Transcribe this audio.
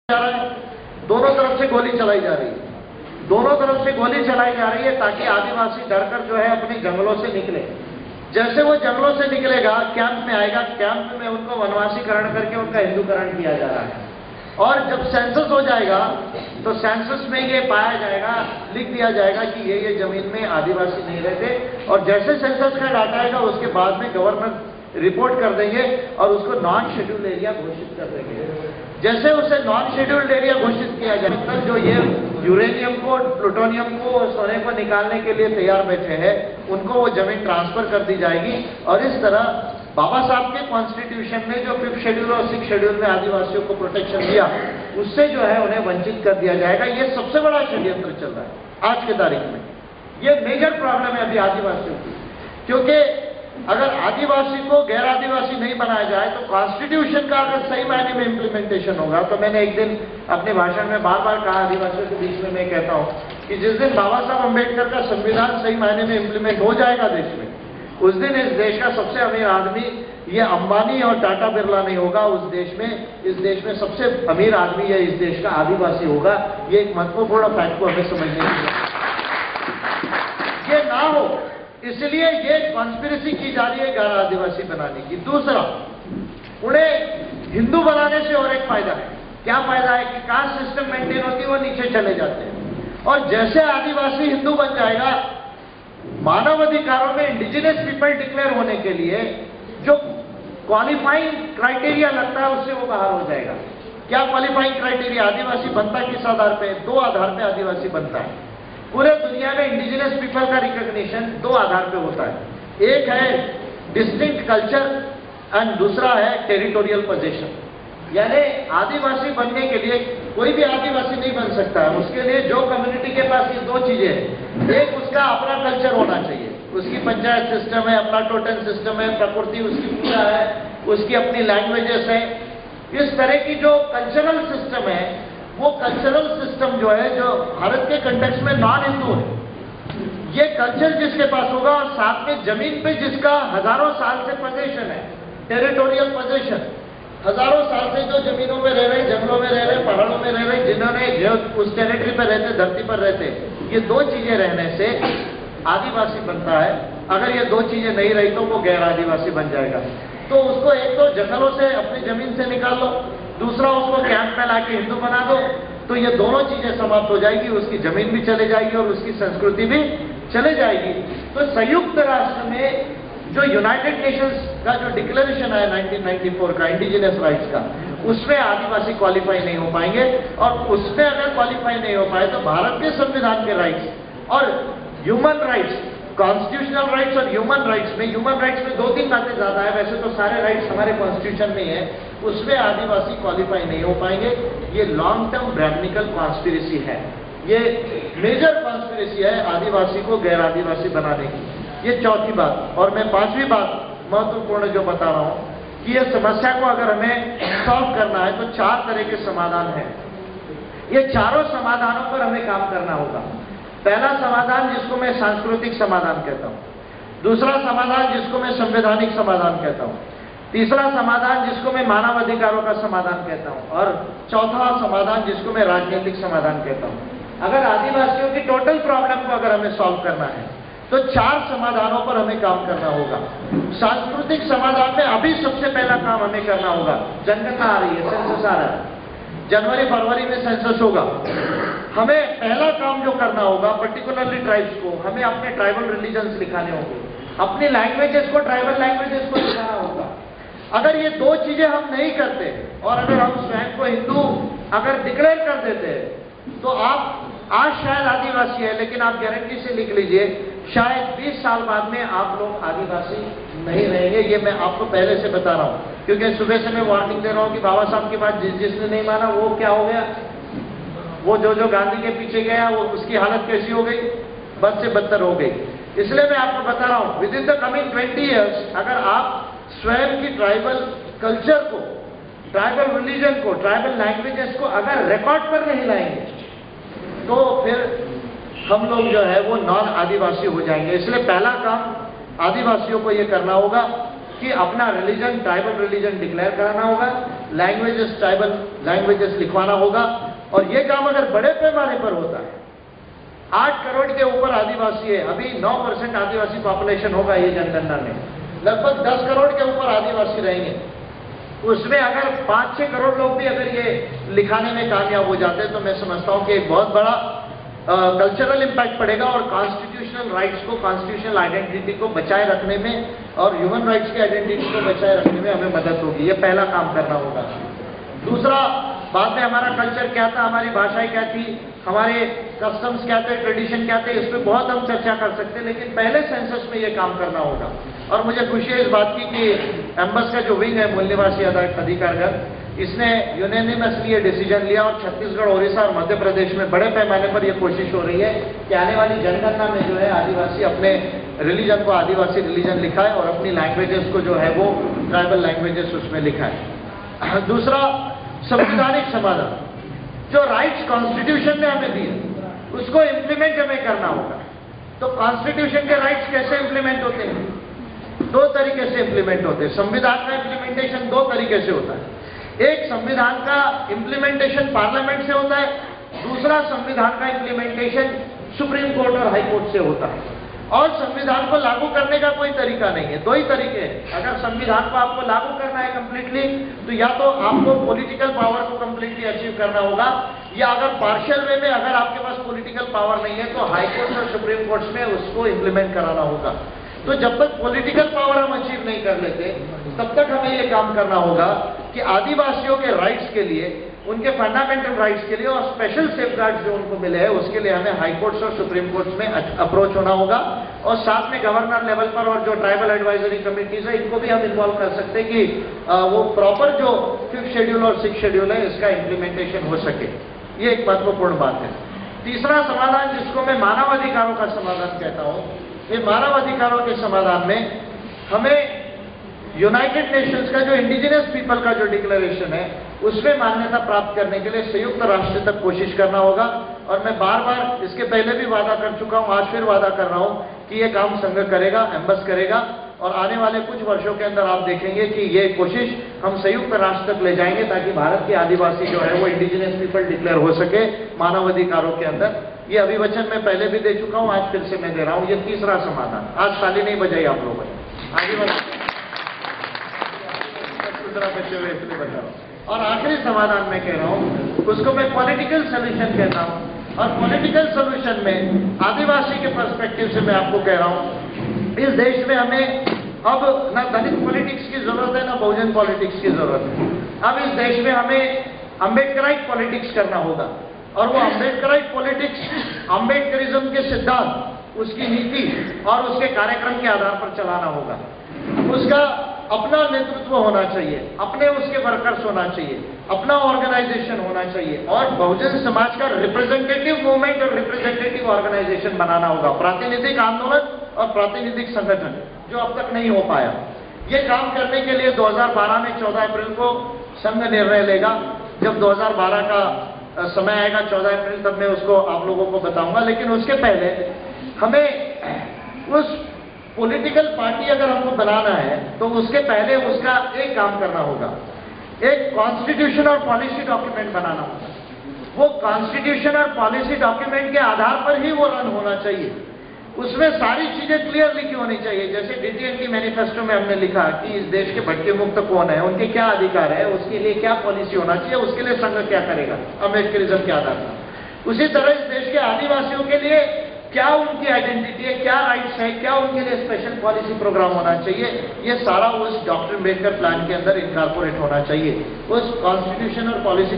जा रहा है, दोनों तरफ से गोली चलाई जा रही है, दोनों तरफ से गोली चलाई जा रही है ताकि आदिवासी डरकर जो है अपने जंगलों से निकले। जैसे वो जंगलों से निकलेगा, कैंप में आएगा, कैंप में उनको वनवासीकरण करके उनका हिंदूकरण किया जा रहा है। और जब सेंसस हो जाएगा तो सेंसस में ये पाया जाएगा, लिख दिया जाएगा कि ये जमीन में आदिवासी नहीं रहते। और जैसे सेंसस का डाटा आएगा उसके बाद में गवर्नमेंट रिपोर्ट कर देंगे और उसको नॉन शेड्यूल्ड एरिया घोषित कर देंगे। जैसे उसे नॉन शेड्यूल्ड एरिया घोषित किया जाए, तब जो ये यूरेनियम को, प्लूटोनियम को, सोने को निकालने के लिए तैयार बैठे हैं, उनको वो जमीन ट्रांसफर कर दी जाएगी। और इस तरह बाबा साहब के कॉन्स्टिट्यूशन में जो 5th शेड्यूल और 6th शेड्यूल में आदिवासियों को प्रोटेक्शन दिया, उससे जो है उन्हें वंचित कर दिया जाएगा। ये सबसे बड़ा षड्यंत्र चल रहा है आज के तारीख में। ये मेजर प्रॉब्लम है अभी आदिवासियों की, क्योंकि अगर आदिवासी को गैर आदिवासी नहीं बनाया जाए तो कॉन्स्टिट्यूशन का अगर सही मायने में इम्प्लीमेंटेशन होगा, तो मैंने एक दिन अपने भाषण में बार बार कहा, आदिवासियों के बीच में मैं कहता हूं कि जिस दिन बाबा साहब अम्बेडकर का संविधान सही मायने में इम्प्लीमेंट हो जाएगा देश में, उस दिन इस देश का सबसे अमीर आदमी ये अंबानी और टाटा बिरला नहीं होगा। इस देश में सबसे अमीर आदमी ये इस देश का आदिवासी होगा। ये एक महत्वपूर्ण फैक्ट को हमें समझने की ये ना हो, इसलिए ये कॉन्स्पिरेसी की जा रही है गैर आदिवासी बनाने की। दूसरा, उन्हें हिंदू बनाने से और एक फायदा है। क्या फायदा है कि कास्ट सिस्टम मेंटेन होती है, वो नीचे चले जाते हैं। और जैसे आदिवासी हिंदू बन जाएगा, मानव अधिकारों में इंडिजिनस पीपल डिक्लेयर होने के लिए जो क्वालिफाइंग क्राइटेरिया लगता है उससे वो बाहर हो जाएगा। क्या क्वालिफाइंग क्राइटेरिया? आदिवासी बनता किस आधार पे? 2 आधार पे आदिवासी बनता है। पूरे दुनिया में इंडिजिनस पीपल का रिकॉग्निशन 2 आधार पे होता है। एक है डिस्टिंक्ट कल्चर एंड दूसरा है टेरिटोरियल पोजीशन। यानी आदिवासी बनने के लिए कोई भी आदिवासी नहीं बन सकता है। उसके लिए जो कम्युनिटी के पास ये 2 चीजें हैं, एक उसका अपना कल्चर होना चाहिए, उसकी पंचायत सिस्टम है, अपना टोटन सिस्टम है, प्रकृति उसकी पूजा है, उसकी अपनी लैंग्वेजेस है। इस तरह की जो कल्चरल सिस्टम है, वो कल्चरल सिस्टम जो है, जो भारत के कंटेक्स्ट में नॉन हिंदू है, ये कल्चर जिसके पास होगा और साथ में जमीन पे जिसका हजारों साल से पोजीशन है, टेरिटोरियल पोजीशन, हजारों साल से जो जमीनों में रह रहे, जंगलों में रह रहे, पहाड़ों में रह रहे, जिन्होंने जो उस टेरिटरी पर रहते, धरती पर रहते, ये 2 चीजें रहने से आदिवासी बनता है। अगर ये 2 चीजें नहीं रही तो वो गैर आदिवासी बन जाएगा। तो उसको एक तो जंगलों से, अपनी जमीन से निकाल लो, दूसरा उसको कैंप में लाके हिंदू बना दो, तो ये दोनों चीजें समाप्त हो जाएगी। उसकी जमीन भी चले जाएगी और उसकी संस्कृति भी चले जाएगी। तो संयुक्त राष्ट्र में जो यूनाइटेड नेशंस का जो डिक्लेरेशन है 1994 का इंडिजिनस राइट्स का, उसमें आदिवासी क्वालिफाई नहीं हो पाएंगे। और उसमें अगर क्वालिफाई नहीं हो पाए तो भारत के संविधान के राइट्स और ह्यूमन राइट्स, कॉन्स्टिट्यूशनल राइट्स और ह्यूमन राइट्स में 2-3 बातें ज्यादा है, वैसे तो सारे राइट्स हमारे कॉन्स्टिट्यूशन में है, उसमें आदिवासी क्वालिफाई नहीं हो पाएंगे। ये लॉन्ग टर्म ब्रैमनिकल कॉन्स्पिरेसी है, ये मेजर कॉन्स्पिरेसी है आदिवासी को गैर आदिवासी बनाने की। ये चौथी बात। और मैं 5वीं बात महत्वपूर्ण जो बता रहा हूं कि ये समस्या को अगर हमें सॉल्व करना है तो 4 तरह के समाधान हैं। ये चारों समाधानों पर हमें काम करना होगा। पहला समाधान जिसको मैं सांस्कृतिक समाधान कहता हूं, दूसरा समाधान जिसको मैं संवैधानिक समाधान कहता हूं, तीसरा समाधान जिसको मैं मानव अधिकारों का समाधान कहता हूं, और चौथा समाधान जिसको मैं राजनीतिक समाधान कहता हूं। अगर आदिवासियों की टोटल प्रॉब्लम को अगर हमें सॉल्व करना है तो 4 समाधानों पर हमें काम करना होगा। सांस्कृतिक समाधान में अभी सबसे पहला काम हमें करना होगा, जनगणना आ रही है, सेंसस आ रहा है, जनवरी-फरवरी में सेंसस होगा। हमें पहला काम जो करना होगा, पर्टिकुलरली ट्राइब्स को, हमें अपने ट्राइबल रिलीजन्स लिखाने होंगे, अपनी लैंग्वेजेस को, ट्राइबल लैंग्वेजेस को लिखाना होगा। अगर ये 2 चीजें हम नहीं करते और अगर हम स्वयं को हिंदू अगर डिक्लेयर कर देते हैं, तो आप आज शायद आदिवासी है, लेकिन आप गारंटी से लिख लीजिए, शायद 20 साल बाद में आप लोग आदिवासी नहीं रहेंगे। ये मैं आपको पहले से बता रहा हूं, क्योंकि सुबह से मैं वार्निंग दे रहा हूं कि बाबा साहब की बात जिसने नहीं माना वो क्या हो गया, वो जो गांधी के पीछे गया, वो उसकी हालत कैसी हो गई, बद से बदतर हो गई। इसलिए मैं आपको बता रहा हूं, with in the coming 20 years अगर आप स्वयं की ट्राइबल कल्चर को, ट्राइबल रिलीजन को, ट्राइबल लैंग्वेजेस को अगर रिकॉर्ड पर नहीं लाएंगे तो फिर हम लोग जो है वो नॉन आदिवासी हो जाएंगे। इसलिए पहला काम आदिवासियों को ये करना होगा कि अपना रिलीजन, ट्राइबल रिलीजन डिक्लेयर कराना होगा, लैंग्वेजेस, ट्राइबल लैंग्वेजेस लिखवाना होगा। और ये काम अगर बड़े पैमाने पर होता है, 8 करोड़ के ऊपर आदिवासी है, अभी 9% आदिवासी पॉपुलेशन होगा ये जनगणना में, लगभग 10 करोड़ के ऊपर आदिवासी रहेंगे। उसमें अगर 5-6 करोड़ लोग भी अगर ये लिखाने में कामयाब हो जाते हैं तो मैं समझता हूं कि एक बहुत बड़ा कल्चरल इम्पैक्ट पड़ेगा और कॉन्स्टिट्यूशनल राइट्स को, कॉन्स्टिट्यूशनल आइडेंटिटी को बचाए रखने में और ह्यूमन राइट्स की आइडेंटिटी को बचाए रखने में हमें मदद होगी। ये पहला काम करना होगा। दूसरा, बाद में हमारा कल्चर क्या था, हमारी भाषाएं क्या थी, हमारे कस्टम्स क्या थे, ट्रेडिशन क्या थे, इस पर बहुत हम चर्चा कर सकते हैं, लेकिन पहले सेंसस में ये काम करना होगा। और मुझे खुशी है इस बात की कि एम्बस का जो विंग है, मूल निवासी अधिकारगण, इसने यूनानिमसली ये डिसीजन लिया और छत्तीसगढ़, ओडिशा और मध्य प्रदेश में बड़े पैमाने पर यह कोशिश हो रही है कि आने वाली जनगणना में जो है आदिवासी अपने रिलीजन को आदिवासी रिलीजन लिखाए और अपनी लैंग्वेजेस को जो है वो ट्राइबल लैंग्वेजेस उसमें लिखाए। दूसरा, संवैधानिक समाधान, जो राइट्स कॉन्स्टिट्यूशन ने हमें दिए उसको इंप्लीमेंट हमें करना होगा। तो कॉन्स्टिट्यूशन के राइट्स कैसे इंप्लीमेंट होते हैं? 2 तरीके से इंप्लीमेंट होते हैं। संविधान का इंप्लीमेंटेशन 2 तरीके से होता है। एक, संविधान का इंप्लीमेंटेशन पार्लियामेंट से होता है, दूसरा संविधान का इंप्लीमेंटेशन सुप्रीम कोर्ट और हाई कोर्ट से होता है। और संविधान को लागू करने का कोई तरीका नहीं है, 2 ही तरीके हैं। अगर संविधान को आपको लागू करना है कंप्लीटली, तो या तो आपको पॉलिटिकल पावर को कंप्लीटली अचीव करना होगा, या अगर पार्शियल वे में अगर आपके पास पॉलिटिकल पावर नहीं है तो हाई कोर्ट और सुप्रीम कोर्ट में उसको इंप्लीमेंट कराना होगा। तो जब तक पॉलिटिकल पावर हम अचीव नहीं कर लेते, तब तक हमें ये काम करना होगा कि आदिवासियों के राइट्स के लिए, उनके फंडामेंटल राइट्स के लिए और स्पेशल सेफगार्ड्स जो उनको मिले हैं उसके लिए हमें हाई कोर्ट्स और सुप्रीम कोर्ट्स में अप्रोच होना होगा। और साथ में गवर्नर लेवल पर और जो ट्राइबल एडवाइजरी कमिटीज है इनको भी हम इन्वॉल्व कर सकते हैं कि वो प्रॉपर जो 5th शेड्यूल और 6th शेड्यूल है इसका इंप्लीमेंटेशन हो सके। ये एक महत्वपूर्ण बात है। तीसरा समाधान, जिसको मैं मानव अधिकारों का समाधान कहता हूं, ये मानव अधिकारों के समाधान में हमें यूनाइटेड नेशंस का जो इंडिजिनस पीपल का जो डिक्लेरेशन है उसमें मान्यता प्राप्त करने के लिए संयुक्त राष्ट्र तक कोशिश करना होगा। और मैं बार बार इसके पहले भी वादा कर चुका हूं, आज फिर वादा कर रहा हूं कि ये काम संघ करेगा, एम्बस करेगा, और आने वाले कुछ वर्षों के अंदर आप देखेंगे कि ये कोशिश हम संयुक्त राष्ट्र तक ले जाएंगे ताकि भारत के आदिवासी जो है वो इंडिजिनस पीपल डिक्लेयर हो सके मानव अधिकारों के अंदर। ये अभिवचन मैं पहले भी दे चुका हूं, आज फिर से मैं दे रहा हूं। ये तीसरा समाधान, आज ताली नहीं बजाई आप लोगों ने, आदिवासी बचे हुए इसलिए बता रहा हूं। और आखिरी समाधान मैं कह रहा हूं, उसको मैं पॉलिटिकल सोल्यूशन कहता हूं। और पॉलिटिकल सोल्यूशन में आदिवासी के पर्सपेक्टिव से मैं आपको कह रहा हूं, इस देश में हमें अब ना दलित पॉलिटिक्स की जरूरत है ना बहुजन पॉलिटिक्स की जरूरत है। अब इस देश में हमें अम्बेडकराइट पॉलिटिक्स करना होगा। और वो अम्बेडकराइट पॉलिटिक्स, अम्बेडकरिज्म के सिद्धांत, उसकी नीति और उसके कार्यक्रम के आधार पर चलाना होगा। उसका अपना नेतृत्व होना चाहिए, अपने उसके वर्कर्स होना चाहिए, अपना ऑर्गेनाइजेशन होना चाहिए और बहुजन समाज का रिप्रेजेंटेटिव मूवमेंट और रिप्रेजेंटेटिव ऑर्गेनाइजेशन बनाना होगा। प्रातिनिधिक आंदोलन और प्रातिनिधिक संगठन जो अब तक नहीं हो पाया, ये काम करने के लिए 2012 में 14 अप्रैल को संघ निर्णय लेगा। जब 2012 का समय आएगा 14 अप्रैल, तब मैं उसको आप लोगों को बताऊंगा। लेकिन उसके पहले हमें उस पॉलिटिकल पार्टी अगर हमको बनाना है तो उसके पहले उसका एक काम करना होगा, एक कॉन्स्टिट्यूशन और पॉलिसी डॉक्यूमेंट बनाना होगा। वो कॉन्स्टिट्यूशन और पॉलिसी डॉक्यूमेंट के आधार पर ही वो रन होना चाहिए। उसमें सारी चीजें क्लियर लिखी होनी चाहिए। जैसे DTNT मैनिफेस्टो में हमने लिखा कि इस देश के भटके मुक्त कौन है, उनके क्या अधिकार है, उसके लिए क्या पॉलिसी होना चाहिए, उसके लिए संघ क्या करेगा अम्बेडकरिज्म के आधार पर। उसी तरह इस देश के आदिवासियों के लिए क्या उनकी आइडेंटिटी है, क्या राइट्स है, क्या उनके लिए स्पेशल पॉलिसी प्रोग्राम होना चाहिए, ये सारा उस डॉक्टर अम्बेडकर प्लान के अंदर इनकॉर्पोरेट होना चाहिए। उस कॉन्स्टिट्यूशन और पॉलिसी